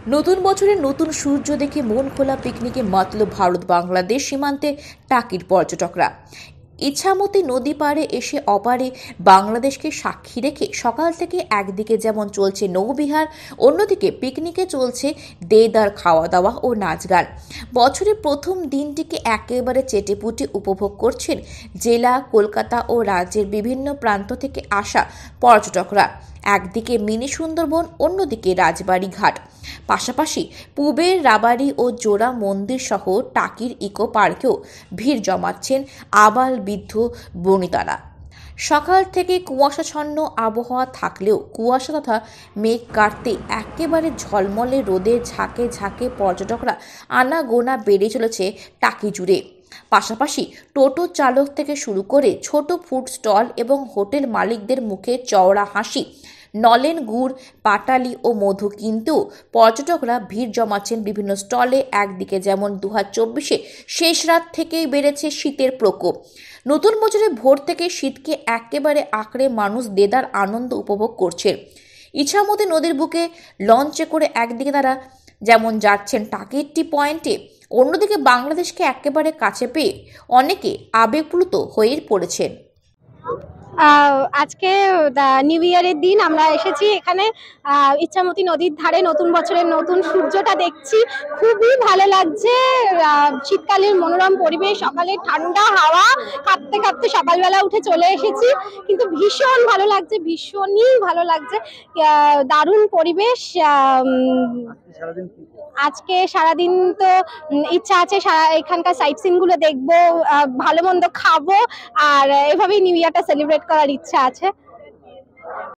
নতুন বছরের নতুন সূর্য দেখে মন খোলা পিকনিকে মাতল ভারত বাংলাদেশ সীমান্তে টাকির পর্যটকরা। ইছামতি নদী পাড়ে এসে অপারে বাংলাদেশকে সাক্ষী রেখে সকাল থেকে একদিকে যেমন চলছে নৌবিহার, অন্যদিকে পিকনিকে চলছে দেদার খাওয়া দাওয়া ও নাচ গান। বছরের প্রথম দিনটিকে একেবারে চেটেপুটে উপভোগ করছেন জেলা, কলকাতা ও রাজ্যের বিভিন্ন প্রান্ত থেকে আসা পর্যটকরা। একদিকে মিনি সুন্দরবন, অন্যদিকে রাজবাড়ি ঘাট, পাশাপাশি পূবের রাবাড়ি ও জোড়া মন্দির সহ টাকির ইকো পার্কেও ভিড় জমাচ্ছেন আবাল বৃদ্ধ বনিতারা। সকাল থেকে কুয়াশাচ্ছন্ন আবহাওয়া থাকলেও কুয়াশা তথা মেঘ কাটতে একেবারে ঝলমলে রোদের ঝাঁকে ঝাঁকে পর্যটকরা আনাগোনা বেড়ে চলেছে টাকি জুড়ে। পাশাপাশি টোটো চালক থেকে শুরু করে ছোট ফুড স্টল এবং হোটেল মালিকদের মুখে চওড়া হাসি। নলেন গুড়, পাটালি ও মধু কিনতেও পর্যটকরা ভিড় জমাচ্ছেন বিভিন্ন স্টলে। একদিকে যেমন 2024 শেষ রাত থেকেই বেড়েছে শীতের প্রকোপ। নতুন বছরে ভোর থেকে শীতকে একেবারে আঁকড়ে মানুষ দেদার আনন্দ উপভোগ করছেন। ইছামতি নদীর বুকে লঞ্চে করে একদিকে তারা যেমন যাচ্ছেন টাকির টি পয়েন্টে, অন্যদিকে বাংলাদেশকে একেবারে কাছে পেয়ে অনেকে আবেগপ্লুত হয়ে পড়েছেন। আজকে নিউ ইয়ারের দিন আমরা এসেছি এখানে ইচ্ছামতি নদীর ধারে নতুন বছরের নতুন সূর্যটা দেখছি। খুবই ভালো লাগছে। শীতকালের মনোরম পরিবেশ, সকালে ঠান্ডা হাওয়া, কাঁপতে কাঁপতে সকালবেলা উঠে চলে এসেছি, কিন্তু ভীষণ ভালো লাগছে, ভীষণই ভালো লাগছে। দারুণ পরিবেশ। আজকে সারাদিন তো ইচ্ছা আছে এখানকার সাইট সিন গুলো দেখবো, ভালো মন্দ খাবো, আর এভাবেই নিউ ইয়ারটা সেলিব্রেট করার ইচ্ছা আছে।